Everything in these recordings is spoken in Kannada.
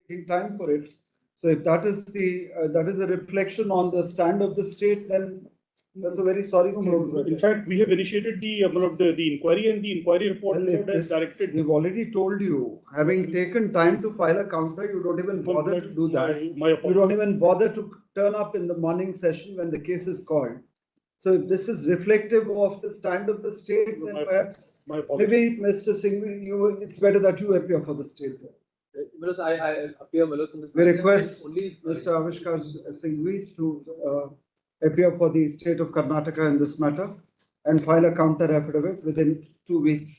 taking time for it. So if that is a reflection on the stand of the state, then that's a very sorry state. In fact, we have initiated the inquiry, and the inquiry report has directed. We've already told you, having taken time to file a counter, you don't even bother to do that. You don't even bother to turn up in the morning session when the case is called. So if this is reflective of the stand of the state, then perhaps maybe Mr. Singhvi, it's better that you appear for the state. Because I appear in this. We request Mr. Avishkar Singhvi to appear for the state of Karnataka in this matter and file a counter affidavit within 2 weeks.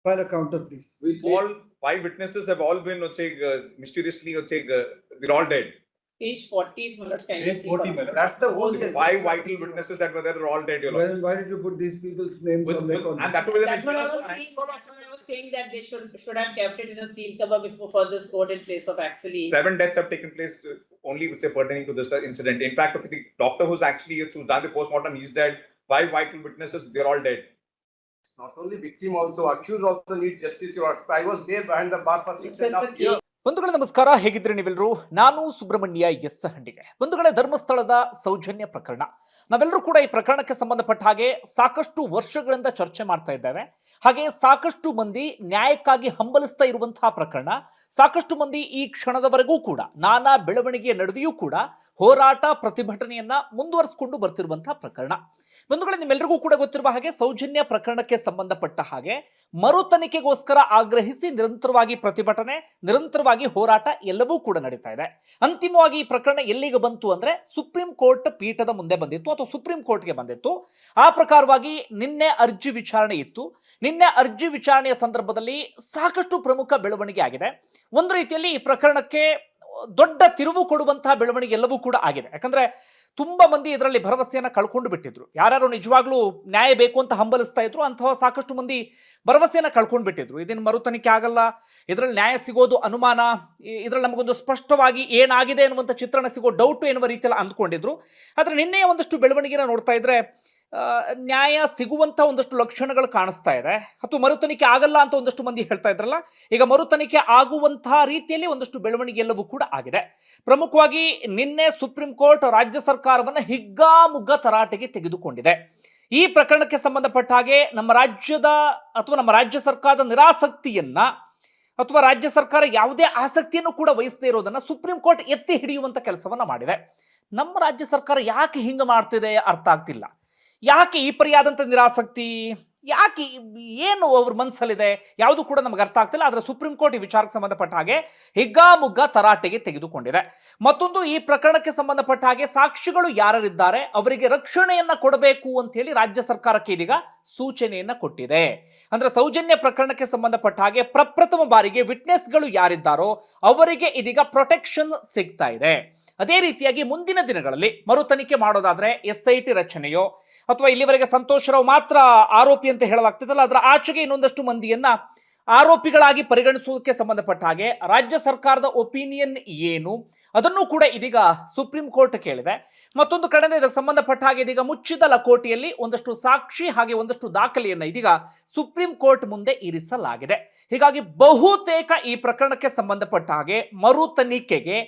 File a counter, please. All 5 witnesses have all been mysteriously they're all dead. Page 40, Page 40, that's the whole 5 vital witnesses that were there are all dead. Well, why did you put these people's names on record? And that was That's what I was saying, that they should have kept it in a sealed cover before for this court in place of actually. 7 deaths have taken place only which are pertaining to this incident. In fact, the doctor who's done the postmortem, he's dead. 5 vital witnesses, they're all dead. It's not only victim, also accused also need justice. I was there behind the bar for 6.5 years. ಬಂಧುಗಳೇ ನಮಸ್ಕಾರ, ಹೇಗಿದ್ರೆ ನೀವೆಲ್ಲರೂ? ನಾನು ಸುಬ್ರಹ್ಮಣ್ಯ ಎಸ್ ಹಂಡಿಗೆ. ಬಂಧುಗಳೇ, ಧರ್ಮಸ್ಥಳದ ಸೌಜನ್ಯ ಪ್ರಕರಣ, ನಾವೆಲ್ಲರೂ ಕೂಡ ಈ ಪ್ರಕರಣಕ್ಕೆ ಸಂಬಂಧಪಟ್ಟ ಹಾಗೆ ಸಾಕಷ್ಟು ವರ್ಷಗಳಿಂದ ಚರ್ಚೆ ಮಾಡ್ತಾ ಇದ್ದೇವೆ. ಹಾಗೆ ಸಾಕಷ್ಟು ಮಂದಿ ನ್ಯಾಯಕ್ಕಾಗಿ ಹಂಬಲಿಸ್ತಾ ಇರುವಂತಹ ಪ್ರಕರಣ. ಸಾಕಷ್ಟು ಮಂದಿ ಈ ಕ್ಷಣದವರೆಗೂ ಕೂಡ ನಾನಾ ಬೆಳವಣಿಗೆಯ ನಡುವೆಯೂ ಕೂಡ ಹೋರಾಟ ಪ್ರತಿಭಟನೆಯನ್ನ ಮುಂದುವರಿಸಿಕೊಂಡು ಬರ್ತಿರುವಂತಹ ಪ್ರಕರಣ. ಬಂಧುಗಳೇ, ನಿಮ್ಮೆಲ್ಲರಿಗೂ ಕೂಡ ಗೊತ್ತಿರುವ ಹಾಗೆ ಸೌಜನ್ಯ ಪ್ರಕರಣಕ್ಕೆ ಸಂಬಂಧಪಟ್ಟ ಹಾಗೆ ಮರು ತನಿಖೆಗೋಸ್ಕರ ಆಗ್ರಹಿಸಿ ನಿರಂತರವಾಗಿ ಪ್ರತಿಭಟನೆ, ನಿರಂತರವಾಗಿ ಹೋರಾಟ ಎಲ್ಲವೂ ಕೂಡ ನಡೀತಾ ಇದೆ. ಅಂತಿಮವಾಗಿ ಈ ಪ್ರಕರಣ ಎಲ್ಲಿಗೆ ಬಂತು ಅಂದ್ರೆ ಸುಪ್ರೀಂ ಕೋರ್ಟ್ ಪೀಠದ ಮುಂದೆ ಬಂದಿತ್ತು, ಅಥವಾ ಸುಪ್ರೀಂ ಕೋರ್ಟ್ಗೆ ಬಂದಿತ್ತು. ಆ ಪ್ರಕಾರವಾಗಿ ನಿನ್ನೆ ಅರ್ಜಿ ವಿಚಾರಣೆ ಇತ್ತು. ನಿನ್ನೆ ಅರ್ಜಿ ವಿಚಾರಣೆಯ ಸಂದರ್ಭದಲ್ಲಿ ಸಾಕಷ್ಟು ಪ್ರಮುಖ ಬೆಳವಣಿಗೆ ಆಗಿದೆ. ಒಂದು ರೀತಿಯಲ್ಲಿ ಈ ಪ್ರಕರಣಕ್ಕೆ ದೊಡ್ಡ ತಿರುವು ಕೊಡುವಂತಹ ಬೆಳವಣಿಗೆ ಎಲ್ಲವೂ ಕೂಡ ಆಗಿದೆ. ಯಾಕಂದ್ರೆ ತುಂಬಾ ಮಂದಿ ಇದರಲ್ಲಿ ಭರವಸೆಯನ್ನ ಕಳ್ಕೊಂಡು ಬಿಟ್ಟಿದ್ರು. ಯಾರ್ಯಾರು ನಿಜವಾಗ್ಲೂ ನ್ಯಾಯ ಬೇಕು ಅಂತ ಹಂಬಲಿಸ್ತಾ ಇದ್ರು ಅಂತಹ ಸಾಕಷ್ಟು ಮಂದಿ ಭರವಸೆಯನ್ನ ಕಳ್ಕೊಂಡು ಬಿಟ್ಟಿದ್ರು. ಇದನ್ನ ಮರು ತನಿಖೆ ಆಗಲ್ಲ, ಇದರಲ್ಲಿ ನ್ಯಾಯ ಸಿಗೋದು ಅನುಮಾನ, ಇದರಲ್ಲಿ ನಮಗೊಂದು ಸ್ಪಷ್ಟವಾಗಿ ಏನಾಗಿದೆ ಅನ್ನುವಂಥ ಚಿತ್ರಣ ಸಿಗೋ ಡೌಟ್ ಎನ್ನುವ ರೀತಿಯಲ್ಲಿ ಅಂದ್ಕೊಂಡಿದ್ರು. ಆದ್ರೆ ನಿನ್ನೆಯ ಒಂದಷ್ಟು ಬೆಳವಣಿಗೆನ ನೋಡ್ತಾ ಇದ್ರೆ ನ್ಯಾಯ ಸಿಗುವಂತ ಒಂದಷ್ಟು ಲಕ್ಷಣಗಳು ಕಾಣಿಸ್ತಾ ಇದೆ. ಅಥವಾ ಮರು ತನಿಖೆ ಆಗಲ್ಲ ಅಂತ ಒಂದಷ್ಟು ಮಂದಿ ಹೇಳ್ತಾ ಇದ್ರಲ್ಲ, ಈಗ ಮರು ತನಿಖೆ ಆಗುವಂತಹ ರೀತಿಯಲ್ಲಿ ಒಂದಷ್ಟು ಬೆಳವಣಿಗೆ ಎಲ್ಲವೂ ಕೂಡ ಆಗಿದೆ. ಪ್ರಮುಖವಾಗಿ ನಿನ್ನೆ ಸುಪ್ರೀಂ ಕೋರ್ಟ್ ರಾಜ್ಯ ಸರ್ಕಾರವನ್ನ ಹಿಗ್ಗಾಮುಗ್ಗ ತರಾಟೆಗೆ ತೆಗೆದುಕೊಂಡಿದೆ. ಈ ಪ್ರಕರಣಕ್ಕೆ ಸಂಬಂಧಪಟ್ಟ ಹಾಗೆ ನಮ್ಮ ರಾಜ್ಯ ಸರ್ಕಾರದ ನಿರಾಸಕ್ತಿಯನ್ನ ಅಥವಾ ರಾಜ್ಯ ಸರ್ಕಾರ ಯಾವುದೇ ಆಸಕ್ತಿಯನ್ನು ಕೂಡ ವಹಿಸದೇ ಇರೋದನ್ನ ಸುಪ್ರೀಂ ಕೋರ್ಟ್ ಎತ್ತಿ ಹಿಡಿಯುವಂತ ಕೆಲಸವನ್ನ ಮಾಡಿದೆ. ನಮ್ಮ ರಾಜ್ಯ ಸರ್ಕಾರ ಯಾಕೆ ಹಿಂಗ ಮಾಡ್ತಿದೆ ಅರ್ಥ ಆಗ್ತಿಲ್ಲ. ಯಾಕೆ ಈ ಪರಿಯಾದಂಥ ನಿರಾಸಕ್ತಿ, ಯಾಕೆ, ಏನು ಅವ್ರ ಮನಸ್ಸಲ್ಲಿದೆ, ಯಾವುದು ಕೂಡ ನಮಗೆ ಅರ್ಥ ಆಗ್ತಿಲ್ಲ. ಆದರೆ ಸುಪ್ರೀಂ ಕೋರ್ಟ್ ಈ ವಿಚಾರಕ್ಕೆ ಸಂಬಂಧಪಟ್ಟ ಹಾಗೆ ಹಿಗ್ಗಾಮುಗ್ಗ ತರಾಟೆಗೆ ತೆಗೆದುಕೊಂಡಿದೆ. ಮತ್ತೊಂದು, ಈ ಪ್ರಕರಣಕ್ಕೆ ಸಂಬಂಧಪಟ್ಟ ಹಾಗೆ ಸಾಕ್ಷಿಗಳು ಯಾರಿದ್ದಾರೆ ಅವರಿಗೆ ರಕ್ಷಣೆಯನ್ನ ಕೊಡಬೇಕು ಅಂತ ಹೇಳಿ ರಾಜ್ಯ ಸರ್ಕಾರಕ್ಕೆ ಇದೀಗ ಸೂಚನೆಯನ್ನ ಕೊಟ್ಟಿದೆ. ಅಂದ್ರೆ ಸೌಜನ್ಯ ಪ್ರಕರಣಕ್ಕೆ ಸಂಬಂಧಪಟ್ಟ ಹಾಗೆ ಪ್ರಪ್ರಥಮ ಬಾರಿಗೆ ವಿಟ್ನೆಸ್ಗಳು ಯಾರಿದ್ದಾರೋ ಅವರಿಗೆ ಇದೀಗ ಪ್ರೊಟೆಕ್ಷನ್ ಸಿಗ್ತಾ ಇದೆ. ಅದೇ ರೀತಿಯಾಗಿ ಮುಂದಿನ ದಿನಗಳಲ್ಲಿ ಮರು ತನಿಖೆ ಮಾಡೋದಾದ್ರೆ SIT ರಚನೆಯೋ ಅಥವಾ ಇಲ್ಲಿವರೆಗೆ ಸಂತೋಷ್ ರಾವ್ ಮಾತ್ರ ಆರೋಪಿ ಅಂತ ಹೇಳಲಾಗ್ತಿದ್ದಲ್ಲ, ಅದರ ಆಚೆಗೆ ಇನ್ನೊಂದಷ್ಟು ಮಂದಿಯನ್ನ ಆರೋಪಿಗಳಾಗಿ ಪರಿಗಣಿಸುವುದಕ್ಕೆ ಸಂಬಂಧಪಟ್ಟ ಹಾಗೆ ರಾಜ್ಯ ಸರ್ಕಾರದ ಒಪಿನಿಯನ್ ಏನು ಅದನ್ನು ಕೂಡ ಇದೀಗ ಸುಪ್ರೀಂ ಕೋರ್ಟ್ ಕೇಳಿದೆ. ಮತ್ತೊಂದು ಕಡೆ ಇದಕ್ಕೆ ಸಂಬಂಧಪಟ್ಟ ಹಾಗೆ ಇದೀಗ ಮುಚ್ಚಿದ ಲಕೋಟೆಯಲ್ಲಿ ಒಂದಷ್ಟು ಸಾಕ್ಷಿ ಹಾಗೆ ಒಂದಷ್ಟು ದಾಖಲೆಯನ್ನ ಇದೀಗ ಸುಪ್ರೀಂ ಕೋರ್ಟ್ ಮುಂದೆ ಇರಿಸಲಾಗಿದೆ. ಹೀಗಾಗಿ ಬಹುತೇಕ ಈ ಪ್ರಕರಣಕ್ಕೆ ಸಂಬಂಧಪಟ್ಟ ಹಾಗೆ ಮರು ತನಿಖೆಗೆ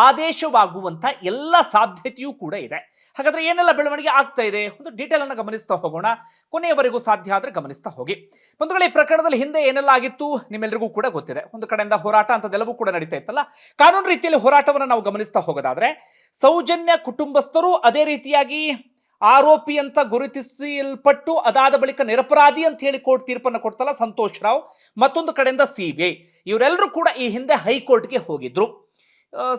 ಆದೇಶವಾಗುವಂತ ಎಲ್ಲ ಸಾಧ್ಯತೆಯೂ ಕೂಡ ಇದೆ. ಹಾಗಾದ್ರೆ ಏನೆಲ್ಲ ಬೆಳವಣಿಗೆ ಆಗ್ತಾ ಇದೆ, ಒಂದು ಡೀಟೇಲ್ ಅನ್ನು ಗಮನಿಸ್ತಾ ಹೋಗೋಣ. ಕೊನೆಯವರೆಗೂ ಸಾಧ್ಯ ಆದ್ರೆ ಗಮನಿಸ್ತಾ ಹೋಗಿ. ಬಂಧುಗಳೇ, ಈ ಪ್ರಕರಣದಲ್ಲಿ ಹಿಂದೆ ಏನೆಲ್ಲ ಆಗಿತ್ತು ನಿಮ್ಮೆಲ್ಲರಿಗೂ ಕೂಡ ಗೊತ್ತಿದೆ. ಒಂದು ಕಡೆಯಿಂದ ಹೋರಾಟ ಅಂತದೆಲ್ಲವೂ ಕೂಡ ನಡೀತಾ ಇತ್ತಲ್ಲ. ಕಾನೂನು ರೀತಿಯಲ್ಲಿ ಹೋರಾಟವನ್ನು ನಾವು ಗಮನಿಸ್ತಾ ಹೋಗೋದಾದ್ರೆ ಸೌಜನ್ಯ ಕುಟುಂಬಸ್ಥರು, ಅದೇ ರೀತಿಯಾಗಿ ಆರೋಪಿ ಅಂತ ಗುರುತಿಸಲ್ಪಟ್ಟು ಅದಾದ ಬಳಿಕ ನಿರಪರಾಧಿ ಅಂತ ಹೇಳಿ ಕೋರ್ಟ್ ತೀರ್ಪನ್ನು ಕೊಡ್ತಲ್ಲ ಸಂತೋಷ್ ರಾವ್, ಮತ್ತೊಂದು ಕಡೆಯಿಂದ CBI, ಇವರೆಲ್ಲರೂ ಕೂಡ ಈ ಹಿಂದೆ ಹೈಕೋರ್ಟ್ಗೆ ಹೋಗಿದ್ರು.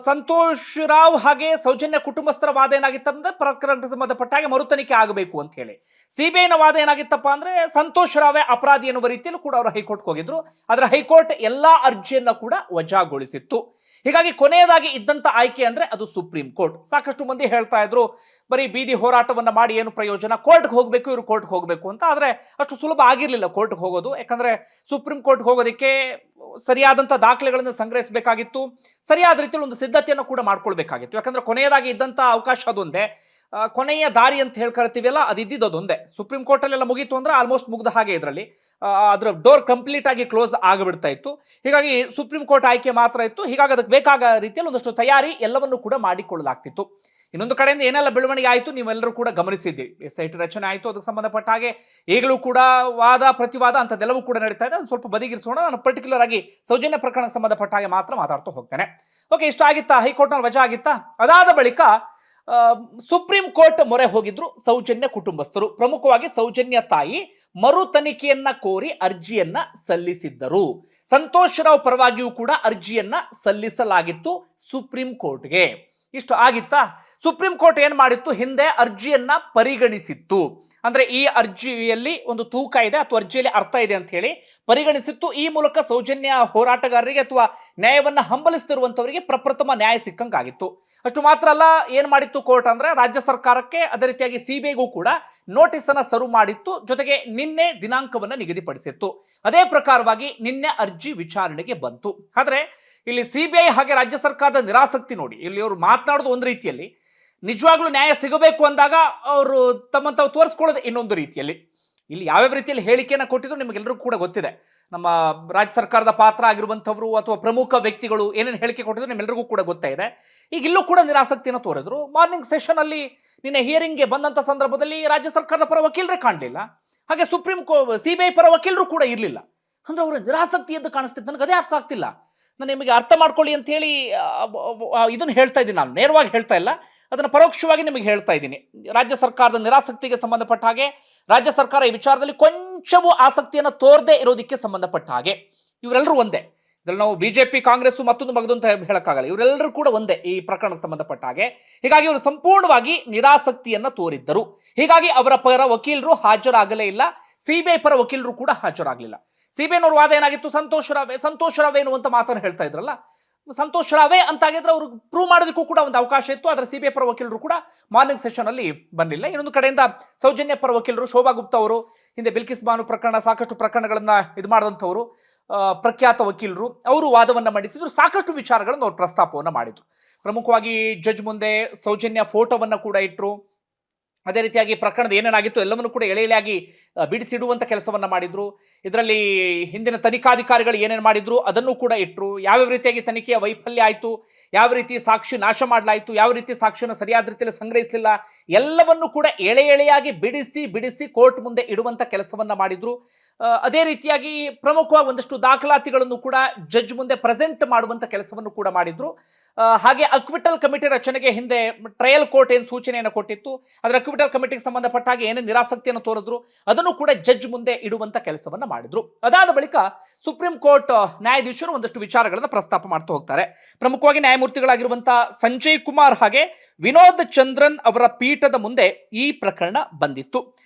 ಸಂತೋಷ್ ರಾವ್ ಹಾಗೆ ಸೌಜನ್ಯ ಕುಟುಂಬಸ್ಥರ ವಾದ ಏನಾಗಿತ್ತಂದ್ರೆ ಪ್ರಕರಣಕ್ಕೆ ಸಂಬಂಧಪಟ್ಟ ಹಾಗೆ ಮರು ತನಿಖೆ ಆಗಬೇಕು ಅಂತ ಹೇಳಿ. CBIನ ವಾದ ಏನಾಗಿತ್ತಪ್ಪ ಅಂದ್ರೆ ಸಂತೋಷ್ ರಾವೇ ಅಪರಾಧಿ ಎನ್ನುವ ರೀತಿಯಲ್ಲೂ ಕೂಡ ಅವರು ಹೈಕೋರ್ಟ್ಗೆ ಹೋಗಿದ್ರು. ಆದ್ರೆ ಹೈಕೋರ್ಟ್ ಎಲ್ಲಾ ಅರ್ಜಿಯನ್ನ ಕೂಡ ವಜಾಗೊಳಿಸಿತ್ತು. ಹೀಗಾಗಿ ಕೊನೆಯದಾಗಿ ಇದ್ದಂತ ಆಯ್ಕೆ ಅಂದ್ರೆ ಅದು ಸುಪ್ರೀಂ ಕೋರ್ಟ್. ಸಾಕಷ್ಟು ಮಂದಿ ಹೇಳ್ತಾ ಇದ್ರು ಬರೀ ಬೀದಿ ಹೋರಾಟವನ್ನ ಮಾಡಿ ಏನು ಪ್ರಯೋಜನ, ಕೋರ್ಟ್ಗೆ ಹೋಗ್ಬೇಕು, ಇವರು ಕೋರ್ಟ್ಗೆ ಹೋಗ್ಬೇಕು ಅಂತ. ಆದ್ರೆ ಅಷ್ಟು ಸುಲಭ ಆಗಿರ್ಲಿಲ್ಲ ಕೋರ್ಟ್ಗೆ ಹೋಗೋದು. ಯಾಕಂದ್ರೆ ಸುಪ್ರೀಂ ಕೋರ್ಟ್ಗೆ ಹೋಗೋದಕ್ಕೆ ಸರಿಯಾದಂತ ದಾಖಲೆಗಳನ್ನು ಸಂಗ್ರಹಿಸಬೇಕಾಗಿತ್ತು, ಸರಿಯಾದ ರೀತಿಯಲ್ಲಿ ಒಂದು ಸಿದ್ಧತೆಯನ್ನು ಕೂಡ ಮಾಡ್ಕೊಳ್ಬೇಕಾಗಿತ್ತು. ಯಾಕಂದ್ರೆ ಕೊನೆಯದಾಗಿ ಇದ್ದಂತ ಅವಕಾಶ ಅದೊಂದೇ, ಕೊನೆಯ ದಾರಿ ಅಂತ ಹೇಳ್ಕರ್ತೀವಲ್ಲ, ಅದು ಇದ್ದಿದ್ದು ಅದೊಂದೇ. ಸುಪ್ರೀಂ ಕೋರ್ಟ್ ಅಲ್ಲೆಲ್ಲ ಮುಗೀತು ಅಂದ್ರೆ ಆಲ್ಮೋಸ್ಟ್ ಮುಗ್ದ ಹಾಗೆ. ಇದರಲ್ಲಿ ಅದರ ಡೋರ್ ಕಂಪ್ಲೀಟ್ ಆಗಿ ಕ್ಲೋಸ್ ಆಗಿಬಿಡ್ತಾ ಇತ್ತು. ಹೀಗಾಗಿ ಸುಪ್ರೀಂ ಕೋರ್ಟ್ ಆಯ್ಕೆ ಮಾತ್ರ ಇತ್ತು. ಹೀಗಾಗಿ ಅದಕ್ಕೆ ಬೇಕಾದ ರೀತಿಯಲ್ಲಿ ಒಂದಷ್ಟು ತಯಾರಿ ಎಲ್ಲವನ್ನೂ ಕೂಡ ಮಾಡಿಕೊಳ್ಳಲಾಗ್ತಿತ್ತು. ಇನ್ನೊಂದು ಕಡೆಯಿಂದ ಏನೆಲ್ಲ ಬೆಳವಣಿಗೆ ಆಯಿತು ನೀವೆಲ್ಲರೂ ಕೂಡ ಗಮನಿಸಿದ್ದೀರಿ. SIT ರಚನೆ ಆಯಿತು, ಅದಕ್ಕೆ ಸಂಬಂಧಪಟ್ಟ ಹಾಗೆ ಈಗಲೂ ಕೂಡ ವಾದ ಪ್ರತಿವಾದ ಅಂಥದ್ದೆಲ್ಲವೂ ಕೂಡ ನಡೀತಾ ಇದೆ. ಅದನ್ನು ಸ್ವಲ್ಪ ಬದಿಗಿರಿಸೋಣ. ನಾನು ಪರ್ಟಿಕ್ಯುಲರ್ ಆಗಿ ಸೌಜನ್ಯ ಪ್ರಕರಣಕ್ಕೆ ಸಂಬಂಧಪಟ್ಟ ಹಾಗೆ ಮಾತ್ರ ಮಾತಾಡ್ತಾ ಹೋಗ್ತೇನೆ. ಓಕೆ, ಇಷ್ಟ ಆಗಿತ್ತಾ? ಹೈಕೋರ್ಟ್ನಲ್ಲಿ ವಜಾ ಆಗಿತ್ತಾ? ಅದಾದ ಬಳಿಕ ಸುಪ್ರೀಂ ಕೋರ್ಟ್ ಮೊರೆ ಹೋಗಿದ್ರು ಸೌಜನ್ಯ ಕುಟುಂಬಸ್ಥರು. ಪ್ರಮುಖವಾಗಿ ಸೌಜನ್ಯ ತಾಯಿ ಮರು ತನಿಖೆಯನ್ನ ಕೋರಿ ಅರ್ಜಿಯನ್ನ ಸಲ್ಲಿಸಿದ್ದರು. ಸಂತೋಷ್ ರಾವ್ ಪರವಾಗಿಯೂ ಕೂಡ ಅರ್ಜಿಯನ್ನ ಸಲ್ಲಿಸಲಾಗಿತ್ತು ಸುಪ್ರೀಂ ಕೋರ್ಟ್ಗೆ. ಇಷ್ಟು ಆಗಿತ್ತಾ? ಸುಪ್ರೀಂ ಕೋರ್ಟ್ ಏನ್ ಮಾಡಿತ್ತು, ಹಿಂದೆ ಅರ್ಜಿಯನ್ನ ಪರಿಗಣಿಸಿತ್ತು. ಅಂದ್ರೆ ಈ ಅರ್ಜಿಯಲ್ಲಿ ಒಂದು ತೂಕ ಇದೆ ಅಥವಾ ಅರ್ಜಿಯಲ್ಲಿ ಅರ್ಥ ಇದೆ ಅಂತ ಹೇಳಿ ಪರಿಗಣಿಸಿತ್ತು. ಈ ಮೂಲಕ ಸೌಜನ್ಯ ಹೋರಾಟಗಾರರಿಗೆ ಅಥವಾ ನ್ಯಾಯವನ್ನ ಹಂಬಲಿಸ್ತಿರುವಂತವರಿಗೆ ಪ್ರಪ್ರಥಮ ನ್ಯಾಯ ಸಿಕ್ಕಂಗಾಗಿತ್ತು. ಅಷ್ಟು ಮಾತ್ರ ಅಲ್ಲ, ಏನ್ ಮಾಡಿತ್ತು ಕೋರ್ಟ್ ಅಂದ್ರೆ ರಾಜ್ಯ ಸರ್ಕಾರಕ್ಕೆ ಅದೇ ರೀತಿಯಾಗಿ CBIಗೂ ಕೂಡ ನೋಟಿಸ್ ಅನ್ನ ಸರ್ವ್ ಮಾಡಿತ್ತು. ಜೊತೆಗೆ ನಿನ್ನೆ ದಿನಾಂಕವನ್ನ ನಿಗದಿಪಡಿಸಿತ್ತು. ಅದೇ ಪ್ರಕಾರವಾಗಿ ನಿನ್ನೆ ಅರ್ಜಿ ವಿಚಾರಣೆಗೆ ಬಂತು. ಆದ್ರೆ ಇಲ್ಲಿ CBI ಹಾಗೆ ರಾಜ್ಯ ಸರ್ಕಾರದ ನಿರಾಸಕ್ತಿ ನೋಡಿ. ಇಲ್ಲಿ ಅವರು ಮಾತನಾಡೋದು ಒಂದು ರೀತಿಯಲ್ಲಿ, ನಿಜವಾಗ್ಲೂ ನ್ಯಾಯ ಸಿಗಬೇಕು ಅಂದಾಗ ಅವರು ತಮ್ಮನ್ನು ತಾವು ತೋರಿಸ್ಕೊಳ್ಳೋದು ಇನ್ನೊಂದು ರೀತಿಯಲ್ಲಿ. ಇಲ್ಲಿ ಯಾವ್ಯಾವ ರೀತಿಯಲ್ಲಿ ಹೇಳಿಕೆಯನ್ನು ಕೊಟ್ಟಿದ್ರು ನಿಮಗೆಲ್ಲರಿಗೂ ಕೂಡ ಗೊತ್ತಿದೆ. ನಮ್ಮ ರಾಜ್ಯ ಸರ್ಕಾರದ ಪಾತ್ರ ಆಗಿರುವಂಥವ್ರು ಅಥವಾ ಪ್ರಮುಖ ವ್ಯಕ್ತಿಗಳು ಏನೇನು ಹೇಳಿಕೆ ಕೊಟ್ಟಿದ್ರು ನಿಮ್ಮೆಲ್ಲರಿಗೂ ಕೂಡ ಗೊತ್ತೇ ಇದೆ. ಈಗ ಇಲ್ಲೂ ಕೂಡ ನಿರಾಸಕ್ತಿಯನ್ನು ತೋರಿದ್ರು. ಮಾರ್ನಿಂಗ್ ಸೆಷನ್ ಅಲ್ಲಿ ನಿನ್ನೆ ಹಿಯರಿಂಗ್ಗೆ ಬಂದಂಥ ಸಂದರ್ಭದಲ್ಲಿ ರಾಜ್ಯ ಸರ್ಕಾರದ ಪರ ವಕೀಲರೇ ಕಾಣಲಿಲ್ಲ, ಹಾಗೆ CBI ಪರ ವಕೀಲರು ಕೂಡ ಇರಲಿಲ್ಲ. ಅಂದ್ರೆ ಅವರ ನಿರಾಸಕ್ತಿ ಎಂದು ಕಾಣಿಸ್ತಿತ್ತು. ನನಗೆ ಅದೇ ಅರ್ಥ ಆಗ್ತಿಲ್ಲ. ನಾನು ನಿಮಗೆ ಅರ್ಥ ಮಾಡ್ಕೊಳ್ಳಿ ಅಂತ ಹೇಳಿ ಇದನ್ನು ಹೇಳ್ತಾ ಇದ್ದೀನಿ. ನಾನು ನೇರವಾಗಿ ಹೇಳ್ತಾ ಇಲ್ಲ, ಅದನ್ನು ಪರೋಕ್ಷವಾಗಿ ನಿಮಗೆ ಹೇಳ್ತಾ ಇದ್ದೀನಿ. ರಾಜ್ಯ ಸರ್ಕಾರದ ನಿರಾಸಕ್ತಿಗೆ ಸಂಬಂಧಪಟ್ಟ ಹಾಗೆ ರಾಜ್ಯ ಸರ್ಕಾರ ಈ ವಿಚಾರದಲ್ಲಿ ಕೊಂಚವೂ ಆಸಕ್ತಿಯನ್ನು ತೋರದೆ ಇರೋದಕ್ಕೆ ಸಂಬಂಧಪಟ್ಟ ಹಾಗೆ ಇವರೆಲ್ಲರೂ ಒಂದೇ. ಇದ್ರಲ್ಲಿ ನಾವು BJP ಕಾಂಗ್ರೆಸ್ ಮತ್ತೊಂದು ಮಗದು ಅಂತ ಹೇಳಕ್ಕಾಗಲ್ಲ. ಇವರೆಲ್ಲರೂ ಕೂಡ ಒಂದೇ ಈ ಪ್ರಕರಣಕ್ಕೆ ಸಂಬಂಧಪಟ್ಟ ಹಾಗೆ. ಹೀಗಾಗಿ ಅವರು ಸಂಪೂರ್ಣವಾಗಿ ನಿರಾಸಕ್ತಿಯನ್ನ ತೋರಿದ್ದರು. ಹೀಗಾಗಿ ಅವರ ಪರ ವಕೀಲರು ಹಾಜರಾಗಲೇ ಇಲ್ಲ, CBI ಪರ ವಕೀಲರು ಕೂಡ ಹಾಜರಾಗಲಿಲ್ಲ. CBIನವ್ರ ವಾದ ಏನಾಗಿತ್ತು, ಸಂತೋಷ್ ರಾವ್ ಎನ್ನುವಂತ ಮಾತನ್ನು ಹೇಳ್ತಾ ಇದ್ರಲ್ಲ, ಸಂತೋಷ್ ರಾವೇ ಅಂತಾಗಿದ್ರೆ ಅವ್ರಿಗೆ ಪ್ರೂವ್ ಮಾಡೋದಕ್ಕೂ ಕೂಡ ಒಂದು ಅವಕಾಶ ಇತ್ತು. ಆದರೆ CBI ಪರ ವಕೀಲರು ಕೂಡ ಮಾರ್ನಿಂಗ್ ಸೆಷನ್ ಅಲ್ಲಿ ಬಂದಿಲ್ಲ. ಇನ್ನೊಂದು ಕಡೆಯಿಂದ ಸೌಜನ್ಯ ಪರ ವಕೀಲರು ಶೋಭಾ ಗುಪ್ತಾ ಅವರು, ಹಿಂದೆ ಬಿಲ್ಕಿಸ್ ಬಾನು ಪ್ರಕರಣ ಸಾಕಷ್ಟು ಪ್ರಕರಣಗಳನ್ನ ಇದು ಮಾಡಿದಂಥವರು, ಪ್ರಖ್ಯಾತ ವಕೀಲರು, ಅವರು ವಾದವನ್ನ ಮಂಡಿಸಿದ್ರು. ಸಾಕಷ್ಟು ವಿಚಾರಗಳನ್ನು ಅವರು ಪ್ರಸ್ತಾಪವನ್ನ ಮಾಡಿದ್ರು. ಪ್ರಮುಖವಾಗಿ ಜಡ್ಜ್ ಮುಂದೆ ಸೌಜನ್ಯ ಫೋಟೋವನ್ನ ಕೂಡ ಇಟ್ಟರು. ಅದೇ ರೀತಿಯಾಗಿ ಪ್ರಕರಣದ ಏನೇನಾಗಿತ್ತು ಎಲ್ಲವನ್ನು ಕೂಡ ಎಳೆಯಾಗಿ ಬಿಡಿಸಿಡುವಂತ ಕೆಲಸವನ್ನ ಮಾಡಿದ್ರು. ಇದರಲ್ಲಿ ಹಿಂದಿನ ತನಿಖಾಧಿಕಾರಿಗಳು ಏನೇನು ಮಾಡಿದ್ರು ಅದನ್ನು ಕೂಡ ಇಟ್ಟರು. ಯಾವ್ಯಾವ ರೀತಿಯಾಗಿ ತನಿಖೆಯ ವೈಫಲ್ಯ ಆಯಿತು, ಯಾವ ರೀತಿ ಸಾಕ್ಷಿ ನಾಶ ಮಾಡಲಾಯಿತು, ಯಾವ ರೀತಿ ಸಾಕ್ಷಿಯನ್ನು ಸರಿಯಾದ ರೀತಿಯಲ್ಲಿ ಸಂಗ್ರಹಿಸಲಿಲ್ಲ, ಎಲ್ಲವನ್ನು ಕೂಡ ಎಳೆಯಾಗಿ ಬಿಡಿಸಿ ಕೋರ್ಟ್ ಮುಂದೆ ಇಡುವಂತ ಕೆಲಸವನ್ನ ಮಾಡಿದ್ರು. ಅದೇ ರೀತಿಯಾಗಿ ಪ್ರಮುಖವಾಗಿ ಒಂದಷ್ಟು ದಾಖಲಾತಿಗಳನ್ನು ಕೂಡ ಜಡ್ಜ್ ಮುಂದೆ ಪ್ರೆಸೆಂಟ್ ಮಾಡುವಂತ ಕೆಲಸವನ್ನು ಕೂಡ ಮಾಡಿದ್ರು. ಹಾಗೆ ಅಕ್ವಿಟಲ್ ಕಮಿಟಿ ರಚನೆಗೆ ಹಿಂದೆ ಟ್ರಯಲ್ ಕೋರ್ಟ್ ಏನು ಸೂಚನೆಯನ್ನು ಕೊಟ್ಟಿತ್ತು, ಅದರ ಅಕ್ವಿಟಲ್ ಕಮಿಟಿಗೆ ಸಂಬಂಧಪಟ್ಟ ಹಾಗೆ ಏನೇನು ನಿರಾಸಕ್ತಿಯನ್ನು ತೋರಿದ್ರು ಅದನ್ನು ಕೂಡ ಜಡ್ಜ್ ಮುಂದೆ ಇಡುವಂತ ಕೆಲಸವನ್ನ ಮಾಡಿದ್ರು. ಅದಾದ ಬಳಿಕ ಸುಪ್ರೀಂ ಕೋರ್ಟ್ ನ್ಯಾಯಾಧೀಶರು ಒಂದಷ್ಟು ವಿಚಾರಗಳನ್ನು ಪ್ರಸ್ತಾಪ ಮಾಡ್ತಾ ಹೋಗ್ತಾರೆ. ಪ್ರಮುಖವಾಗಿ ನ್ಯಾಯಮೂರ್ತಿಗಳಾಗಿರುವಂತಹ ಸಂಜಯ್ ಕುಮಾರ್ ಹಾಗೆ ವಿನೋದ್ ಚಂದ್ರನ್ ಅವರ ಪೀಠದ ಮುಂದೆ ಈ ಪ್ರಕರಣ ಬಂದಿತ್ತು.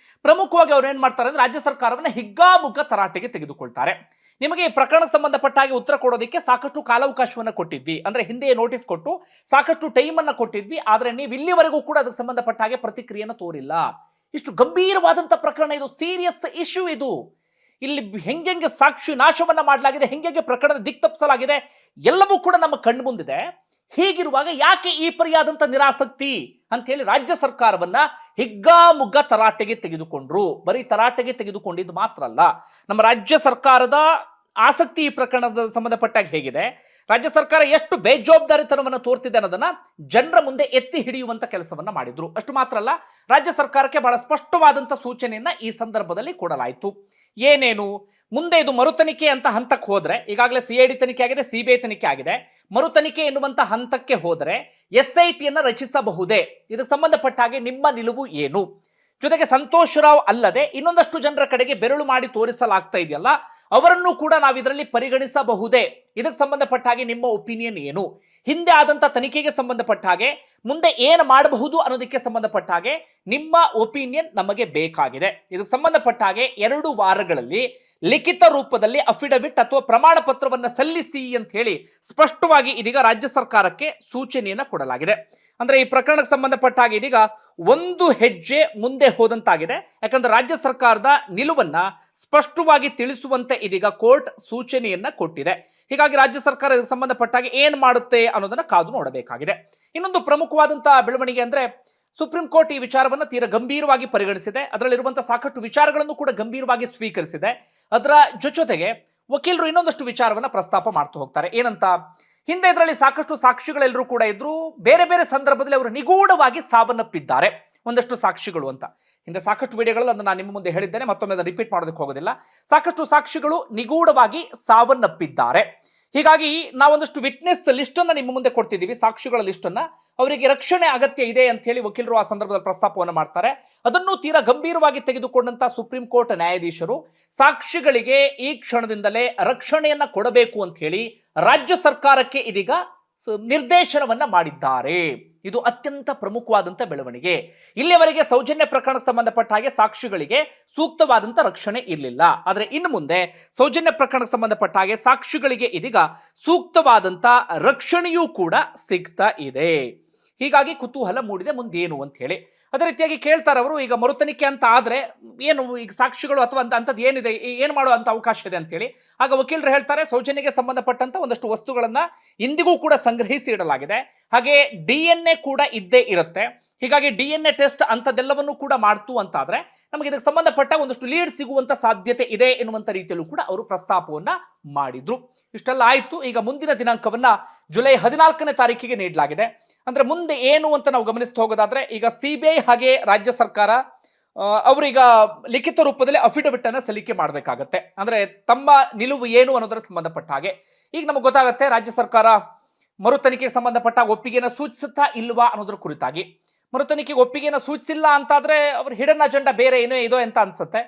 ಪ್ರಮುಖವಾಗಿ ಅವ್ರು ಏನ್ ಮಾಡ್ತಾರೆ ಅಂದ್ರೆ ರಾಜ್ಯ ಸರ್ಕಾರವನ್ನ ಹಿಗ್ಗಾಮುಗ್ಗ ತರಾಟೆಗೆ ತೆಗೆದುಕೊಳ್ತಾರೆ. ನಿಮಗೆ ಈ ಪ್ರಕರಣಕ್ಕೆ ಸಂಬಂಧಪಟ್ಟ ಹಾಗೆ ಉತ್ತರ ಕೊಡೋದಕ್ಕೆ ಸಾಕಷ್ಟು ಕಾಲಾವಕಾಶವನ್ನ ಕೊಟ್ಟಿದ್ವಿ, ಅಂದ್ರೆ ಹಿಂದೆ ನೋಟಿಸ್ ಕೊಟ್ಟು ಸಾಕಷ್ಟು ಟೈಮ್ ಅನ್ನ ಕೊಟ್ಟಿದ್ವಿ, ಆದ್ರೆ ನೀವು ಇಲ್ಲಿವರೆಗೂ ಕೂಡ ಅದಕ್ಕೆ ಸಂಬಂಧಪಟ್ಟ ಹಾಗೆ ಪ್ರತಿಕ್ರಿಯೆಯನ್ನು ತೋರಿಲ್ಲ. ಇಷ್ಟು ಗಂಭೀರವಾದಂತ ಪ್ರಕರಣ ಇದು, ಸೀರಿಯಸ್ ಇಶ್ಯೂ ಇದು. ಇಲ್ಲಿ ಹೆಂಗೆ ಸಾಕ್ಷಿ ನಾಶವನ್ನ ಮಾಡಲಾಗಿದೆ, ಹೆಂಗೆ ಪ್ರಕರಣದ ದಿಕ್ ತಪ್ಪಿಸಲಾಗಿದೆ, ಎಲ್ಲವೂ ಕೂಡ ನಮ್ಮ ಕಣ್ಣು ಮುಂದಿದೆ. ಹೀಗಿರುವಾಗ ಯಾಕೆ ಈ ಪರಿಯಾದಂತ ನಿರಾಸಕ್ತಿ ಅಂತ ಹೇಳಿ ರಾಜ್ಯ ಸರ್ಕಾರವನ್ನ ಹಿಗ್ಗಾಮುಗ್ಗ ತರಾಟೆಗೆ ತೆಗೆದುಕೊಂಡ್ರು. ಬರೀ ತರಾಟೆಗೆ ತೆಗೆದುಕೊಂಡಿದ್ದು ಮಾತ್ರ ಅಲ್ಲ, ನಮ್ಮ ರಾಜ್ಯ ಸರ್ಕಾರದ ಆಸಕ್ತಿ ಈ ಪ್ರಕರಣದ ಸಂಬಂಧಪಟ್ಟಾಗ ಹೇಗಿದೆ, ರಾಜ್ಯ ಸರ್ಕಾರ ಎಷ್ಟು ಬೇಜವಾಬ್ದಾರಿತನವನ್ನು ತೋರ್ತಿದೆ ಅನ್ನೋದನ್ನ ಜನರ ಮುಂದೆ ಎತ್ತಿ ಹಿಡಿಯುವಂತ ಕೆಲಸವನ್ನ ಮಾಡಿದ್ರು. ಅಷ್ಟು ಮಾತ್ರ ಅಲ್ಲ, ರಾಜ್ಯ ಸರ್ಕಾರಕ್ಕೆ ಬಹಳ ಸ್ಪಷ್ಟವಾದಂತ ಸೂಚನೆಯನ್ನ ಈ ಸಂದರ್ಭದಲ್ಲಿ ಕೊಡಲಾಯಿತು. ಏನೇನು, ಮುಂದೆ ಇದು ಮರುತನಿಖೆ ಅಂತ ಹಂತಕ್ಕೆ ಹೋದ್ರೆ, ಈಗಾಗಲೇ CID ತನಿಖೆ ಆಗಿದೆ, CBI ತನಿಖೆ ಆಗಿದೆ, ಮರುತನಿಖೆ ಎನ್ನುವಂತ ಹಂತಕ್ಕೆ ಹೋದರೆ SIT ಯನ್ನು ರಚಿಸಬಹುದೇ, ಇದಕ್ಕೆ ಸಂಬಂಧಪಟ್ಟ ಹಾಗೆ ನಿಮ್ಮ ನಿಲುವು ಏನು? ಜೊತೆಗೆ ಸಂತೋಷ್ ರಾವ್ ಅಲ್ಲದೆ ಇನ್ನೊಂದಷ್ಟು ಜನರ ಕಡೆಗೆ ಬೆರಳು ಮಾಡಿ ತೋರಿಸಲಾಗ್ತಾ ಇದೆಯಲ್ಲ, ಅವರನ್ನು ಕೂಡ ನಾವು ಇದರಲ್ಲಿ ಪರಿಗಣಿಸಬಹುದೇ, ಇದಕ್ಕೆ ಸಂಬಂಧಪಟ್ಟ ಹಾಗೆ ನಿಮ್ಮ ಒಪಿನಿಯನ್ ಏನು? ಹಿಂದೆ ಆದಂತ ತನಿಖೆಗೆ ಸಂಬಂಧಪಟ್ಟ ಹಾಗೆ ಮುಂದೆ ಏನು ಮಾಡಬಹುದು ಅನ್ನೋದಕ್ಕೆ ಸಂಬಂಧಪಟ್ಟ ಹಾಗೆ ನಿಮ್ಮ ಒಪಿನಿಯನ್ ನಮಗೆ ಬೇಕಾಗಿದೆ. ಇದಕ್ಕೆ ಸಂಬಂಧಪಟ್ಟ ಹಾಗೆ 2 ವಾರಗಳಲ್ಲಿ ಲಿಖಿತ ರೂಪದಲ್ಲಿ ಅಫಿಡವಿಟ್ ಅಥವಾ ಪ್ರಮಾಣ ಪತ್ರವನ್ನ ಸಲ್ಲಿಸಿ ಅಂತ ಹೇಳಿ ಸ್ಪಷ್ಟವಾಗಿ ಇದೀಗ ರಾಜ್ಯ ಸರ್ಕಾರಕ್ಕೆ ಸೂಚನೆಯನ್ನ ಕೊಡಲಾಗಿದೆ. ಅಂದ್ರೆ ಈ ಪ್ರಕರಣಕ್ಕೆ ಸಂಬಂಧಪಟ್ಟ ಹಾಗೆ ಇದೀಗ ಒಂದು ಹೆಜ್ಜೆ ಮುಂದೆ ಹೋದಂತಾಗಿದೆ. ಯಾಕಂದ್ರೆ ರಾಜ್ಯ ಸರ್ಕಾರದ ನಿಲುವನ್ನ ಸ್ಪಷ್ಟವಾಗಿ ತಿಳಿಸುವಂತೆ ಇದೀಗ ಕೋರ್ಟ್ ಸೂಚನೆಯನ್ನ ಕೊಟ್ಟಿದೆ. ಹೀಗಾಗಿ ರಾಜ್ಯ ಸರ್ಕಾರ ಇದಕ್ಕೆ ಸಂಬಂಧಪಟ್ಟ ಹಾಗೆ ಏನ್ ಮಾಡುತ್ತೆ ಅನ್ನೋದನ್ನ ಕಾದು ನೋಡಬೇಕಾಗಿದೆ. ಇನ್ನೊಂದು ಪ್ರಮುಖವಾದಂತಹ ಬೆಳವಣಿಗೆ ಅಂದ್ರೆ ಸುಪ್ರೀಂ ಕೋರ್ಟ್ ಈ ವಿಚಾರವನ್ನು ತೀರಾ ಗಂಭೀರವಾಗಿ ಪರಿಗಣಿಸಿದೆ. ಅದರಲ್ಲಿರುವಂತಹ ಸಾಕಷ್ಟು ವಿಚಾರಗಳನ್ನು ಕೂಡ ಗಂಭೀರವಾಗಿ ಸ್ವೀಕರಿಸಿದೆ. ಅದರ ಜೊತೆಗೆ ವಕೀಲರು ಇನ್ನೊಂದಷ್ಟು ವಿಚಾರವನ್ನ ಪ್ರಸ್ತಾಪ ಮಾಡ್ತಾ ಹೋಗ್ತಾರೆ. ಏನಂತ, ಹಿಂದೆ ಇದರಲ್ಲಿ ಸಾಕಷ್ಟು ಸಾಕ್ಷಿಗಳೆಲ್ಲರೂ ಕೂಡ ಇದ್ರು, ಬೇರೆ ಬೇರೆ ಸಂದರ್ಭದಲ್ಲಿ ಅವರು ನಿಗೂಢವಾಗಿ ಸಾವನ್ನಪ್ಪಿದ್ದಾರೆ ಒಂದಷ್ಟು ಸಾಕ್ಷಿಗಳು ಅಂತ. ಹಿಂದೆ ಸಾಕಷ್ಟು ವಿಡಿಯೋಗಳಲ್ಲಿ ಅದನ್ನು ನಾನು ನಿಮ್ಮ ಮುಂದೆ ಹೇಳಿದ್ದೇನೆ, ಮತ್ತೊಮ್ಮೆ ಅದನ್ನು ರಿಪೀಟ್ ಮಾಡೋದಕ್ಕೆ ಹೋಗೋದಿಲ್ಲ. ಸಾಕಷ್ಟು ಸಾಕ್ಷಿಗಳು ನಿಗೂಢವಾಗಿ ಸಾವನ್ನಪ್ಪಿದ್ದಾರೆ. ಹೀಗಾಗಿ ನಾವೊಂದಷ್ಟು ವಿಟ್ನೆಸ್ ಲಿಸ್ಟ್ ಅನ್ನ ನಿಮ್ಮ ಮುಂದೆ ಕೊಡ್ತಿದ್ದೀವಿ, ಸಾಕ್ಷಿಗಳ ಲಿಸ್ಟ್ ಅನ್ನ. ಅವರಿಗೆ ರಕ್ಷಣೆ ಅಗತ್ಯ ಇದೆ ಅಂತ ಹೇಳಿ ವಕೀಲರು ಆ ಸಂದರ್ಭದಲ್ಲಿ ಪ್ರಸ್ತಾಪವನ್ನು ಮಾಡ್ತಾರೆ. ಅದನ್ನು ತೀರಾ ಗಂಭೀರವಾಗಿ ತೆಗೆದುಕೊಂಡಂತ ಸುಪ್ರೀಂ ಕೋರ್ಟ್ ನ್ಯಾಯಾಧೀಶರು ಸಾಕ್ಷಿಗಳಿಗೆ ಈ ಕ್ಷಣದಿಂದಲೇ ರಕ್ಷಣೆಯನ್ನ ಕೊಡಬೇಕು ಅಂತ ಹೇಳಿ ರಾಜ್ಯ ಸರ್ಕಾರಕ್ಕೆ ಇದೀಗ ನಿರ್ದೇಶನವನ್ನ ಮಾಡಿದ್ದಾರೆ. ಇದು ಅತ್ಯಂತ ಪ್ರಮುಖವಾದಂತ ಬೆಳವಣಿಗೆ. ಇಲ್ಲಿಯವರೆಗೆ ಸೌಜನ್ಯ ಪ್ರಕರಣಕ್ಕೆ ಸಂಬಂಧಪಟ್ಟ ಹಾಗೆ ಸಾಕ್ಷಿಗಳಿಗೆ ಸೂಕ್ತವಾದಂತ ರಕ್ಷಣೆ ಇರಲಿಲ್ಲ. ಆದರೆ ಇನ್ನು ಮುಂದೆ ಸೌಜನ್ಯ ಪ್ರಕರಣಕ್ಕೆ ಸಂಬಂಧಪಟ್ಟ ಹಾಗೆ ಸಾಕ್ಷಿಗಳಿಗೆ ಇದೀಗ ಸೂಕ್ತವಾದಂತ ರಕ್ಷಣೆಯೂ ಕೂಡ ಸಿಗ್ತಾ ಇದೆ. ಹೀಗಾಗಿ ಕುತೂಹಲ ಮೂಡಿದೆ ಮುಂದೇನು ಅಂತ ಹೇಳಿ. ಅದೇ ರೀತಿಯಾಗಿ ಕೇಳ್ತಾರೆ ಅವರು, ಈಗ ಮರುತನಿಕೆ ಅಂತ ಆದ್ರೆ ಏನು, ಈಗ ಸಾಕ್ಷಿಗಳು ಅಥವಾ ಅಂತದ್ದು ಏನಿದೆ, ಏನು ಮಾಡೋ ಅಂತ ಅವಕಾಶ ಇದೆ ಅಂತ ಹೇಳಿ. ಆಗ ವಕೀಲರು ಹೇಳ್ತಾರೆ, ಸೌಜನ್ಯಗೆ ಸಂಬಂಧಪಟ್ಟಂತ ಒಂದಷ್ಟು ವಸ್ತುಗಳನ್ನ ಇಂದಿಗೂ ಕೂಡ ಸಂಗ್ರಹಿಸಿ ಇಡಲಾಗಿದೆ. ಹಾಗೆ DNA ಕೂಡ ಇದ್ದೇ ಇರುತ್ತೆ. ಹೀಗಾಗಿ DNA ಟೆಸ್ಟ್ ಅಂತದೆಲ್ಲವನ್ನೂ ಕೂಡ ಮಾಡ್ತು ಅಂತಾದ್ರೆ ನಮಗೆ ಇದಕ್ಕೆ ಸಂಬಂಧಪಟ್ಟ ಒಂದಷ್ಟು ಲೀಡ್ ಸಿಗುವಂತ ಸಾಧ್ಯತೆ ಇದೆ ಎನ್ನುವಂತ ರೀತಿಯಲ್ಲೂ ಕೂಡ ಅವರು ಪ್ರಸ್ತಾಪವನ್ನ ಮಾಡಿದ್ರು. ಇಷ್ಟೆಲ್ಲ ಆಯ್ತು. ಈಗ ಮುಂದಿನ ದಿನಾಂಕವನ್ನ ಜುಲೈ 14ನೇ ತಾರೀಕಿಗೆ ನೀಡಲಾಗಿದೆ. ಅಂದ್ರೆ ಮುಂದೆ ಏನು ಅಂತ ನಾವು ಗಮನಿಸ್ತಾ ಹೋಗೋದಾದ್ರೆ, ಈಗ CBI ಹಾಗೆ ರಾಜ್ಯ ಸರ್ಕಾರ ಅವರೀಗ ಲಿಖಿತ ರೂಪದಲ್ಲಿ ಅಫಿಡವಿಟ್ ಅನ್ನ ಸಲ್ಲಿಕೆ ಮಾಡಬೇಕಾಗತ್ತೆ. ಅಂದ್ರೆ ತಮ್ಮ ನಿಲುವು ಏನು ಅನ್ನೋದರ ಸಂಬಂಧಪಟ್ಟ ಹಾಗೆ ಈಗ ನಮಗೆ ಗೊತ್ತಾಗುತ್ತೆ ರಾಜ್ಯ ಸರ್ಕಾರ ಮರು ತನಿಖೆಗೆ ಸಂಬಂಧಪಟ್ಟ ಒಪ್ಪಿಗೆಯನ್ನು ಸೂಚಿಸುತ್ತಾ ಇಲ್ವಾ ಅನ್ನೋದ್ರ ಕುರಿತಾಗಿ. ಮರು ತನಿಖೆಗೆ ಒಪ್ಪಿಗೆಯನ್ನು ಸೂಚಿಸಿಲ್ಲ ಅಂತಾದ್ರೆ ಅವ್ರ ಹಿಡನ್ ಅಜೆಂಡಾ ಬೇರೆ ಏನೋ ಇದೋ ಅಂತ ಅನ್ಸುತ್ತೆ.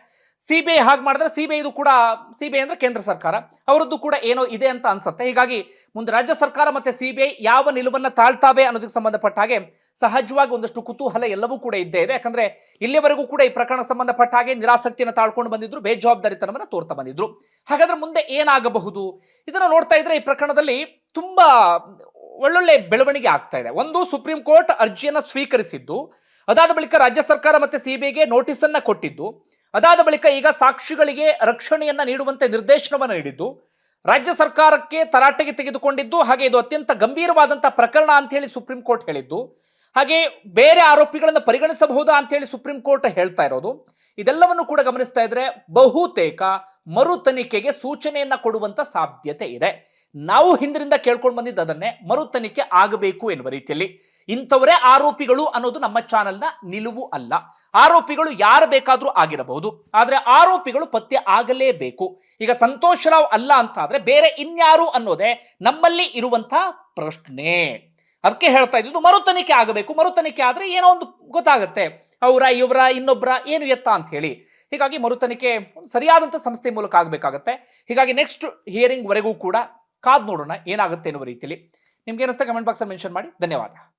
CBI ಹಾಗೆ ಮಾಡಿದ್ರೆ CBI ಇದು ಕೂಡ, CBI ಅಂದ್ರೆ ಕೇಂದ್ರ ಸರ್ಕಾರ, ಅವರದ್ದು ಕೂಡ ಏನೋ ಇದೆ ಅಂತ ಅನ್ಸುತ್ತೆ. ಹೀಗಾಗಿ ಮುಂದೆ ರಾಜ್ಯ ಸರ್ಕಾರ ಮತ್ತೆ CBI ಯಾವ ನಿಲುವನ್ನ ತಾಳ್ತಾವೆ ಅನ್ನೋದಕ್ಕೆ ಸಂಬಂಧಪಟ್ಟ ಹಾಗೆ ಸಹಜವಾಗಿ ಒಂದಷ್ಟು ಕುತೂಹಲ ಎಲ್ಲವೂ ಕೂಡ ಇದ್ದೇ ಇದೆ. ಯಾಕಂದ್ರೆ ಇಲ್ಲಿವರೆಗೂ ಕೂಡ ಈ ಪ್ರಕರಣ ಸಂಬಂಧಪಟ್ಟ ಹಾಗೆ ನಿರಾಸಕ್ತಿಯನ್ನು ತಾಳ್ಕೊಂಡು ಬಂದಿದ್ರು, ಬೇಜವಾಬ್ದಾರಿತನವನ್ನ ತೋರ್ತಾ ಬಂದಿದ್ರು. ಹಾಗಾದ್ರೆ ಮುಂದೆ ಏನಾಗಬಹುದು ಇದನ್ನ ನೋಡ್ತಾ ಇದ್ರೆ ಈ ಪ್ರಕರಣದಲ್ಲಿ ತುಂಬಾ ಒಳ್ಳೊಳ್ಳೆ ಬೆಳವಣಿಗೆ ಆಗ್ತಾ ಇದೆ. ಒಂದು, ಸುಪ್ರೀಂ ಕೋರ್ಟ್ ಅರ್ಜಿಯನ್ನ ಸ್ವೀಕರಿಸಿದ್ದು, ಅದಾದ ಬಳಿಕ ರಾಜ್ಯ ಸರ್ಕಾರ ಮತ್ತೆ CBIಗೆ ನೋಟಿಸ್ ಅನ್ನ ಕೊಟ್ಟಿದ್ದು, ಅದಾದ ಬಳಿಕ ಈಗ ಸಾಕ್ಷಿಗಳಿಗೆ ರಕ್ಷಣೆಯನ್ನ ನೀಡುವಂತೆ ನಿರ್ದೇಶನವನ್ನು ನೀಡಿದ್ದು, ರಾಜ್ಯ ಸರ್ಕಾರಕ್ಕೆ ತರಾಟೆಗೆ ತೆಗೆದುಕೊಂಡಿದ್ದು, ಹಾಗೆ ಇದು ಅತ್ಯಂತ ಗಂಭೀರವಾದಂತಹ ಪ್ರಕರಣ ಅಂತ ಹೇಳಿ ಸುಪ್ರೀಂ ಕೋರ್ಟ್ ಹೇಳಿದ್ದು, ಹಾಗೆ ಬೇರೆ ಆರೋಪಿಗಳನ್ನು ಪರಿಗಣಿಸಬಹುದಾ ಅಂತ ಹೇಳಿ ಸುಪ್ರೀಂ ಕೋರ್ಟ್ ಹೇಳ್ತಾ ಇರೋದು, ಇದೆಲ್ಲವನ್ನು ಕೂಡ ಗಮನಿಸ್ತಾ ಇದ್ರೆ ಬಹುತೇಕ ಮರು ತನಿಖೆಗೆ ಸೂಚನೆಯನ್ನ ಕೊಡುವಂತ ಸಾಧ್ಯತೆ ಇದೆ. ನಾವು ಹಿಂದಿನಿಂದ ಕೇಳ್ಕೊಂಡು ಬಂದಿದ್ದು ಅದನ್ನೇ, ಮರು ತನಿಖೆ ಆಗಬೇಕು ಎನ್ನುವ ರೀತಿಯಲ್ಲಿ. ಇಂಥವರೇ ಆರೋಪಿಗಳು ಅನ್ನೋದು ನಮ್ಮ ಚಾನೆಲ್ನ ನಿಲುವು ಅಲ್ಲ. ಆರೋಪಿಗಳು ಯಾರು ಬೇಕಾದ್ರೂ ಆಗಿರಬಹುದು, ಆದ್ರೆ ಆರೋಪಿಗಳು ಪತ್ತೆ ಆಗಲೇಬೇಕು. ಈಗ ಸಂತೋಷ್ ರಾವ್ ಅಲ್ಲ ಅಂತ ಆದ್ರೆ ಬೇರೆ ಇನ್ಯಾರು ಅನ್ನೋದೇ ನಮ್ಮಲ್ಲಿ ಇರುವಂತಹ ಪ್ರಶ್ನೆ. ಅದಕ್ಕೆ ಹೇಳ್ತಾ ಇದ್ದು ಮರು ತನಿಖೆ ಆಗಬೇಕು. ಮರು ತನಿಖೆ ಆದ್ರೆ ಏನೋ ಒಂದು ಗೊತ್ತಾಗತ್ತೆ, ಅವರ ಇವರ ಇನ್ನೊಬ್ಬರ ಏನು ಎತ್ತ ಅಂತ ಹೇಳಿ. ಹೀಗಾಗಿ ಮರು ತನಿಖೆ ಸರಿಯಾದಂತ ಸಂಸ್ಥೆ ಮೂಲಕ ಆಗಬೇಕಾಗತ್ತೆ. ಹೀಗಾಗಿ ನೆಕ್ಸ್ಟ್ ಹಿಯರಿಂಗ್ ವರೆಗೂ ಕೂಡ ಕಾದ್ ನೋಡೋಣ ಏನಾಗುತ್ತೆ ಎನ್ನುವ ರೀತಿಯಲ್ಲಿ. ನಿಮ್ಗೆ ಏನಿಸ್ತಾ ಕಮೆಂಟ್ ಬಾಕ್ಸ್ ಅಲ್ಲಿ ಮೆನ್ಷನ್ ಮಾಡಿ. ಧನ್ಯವಾದ.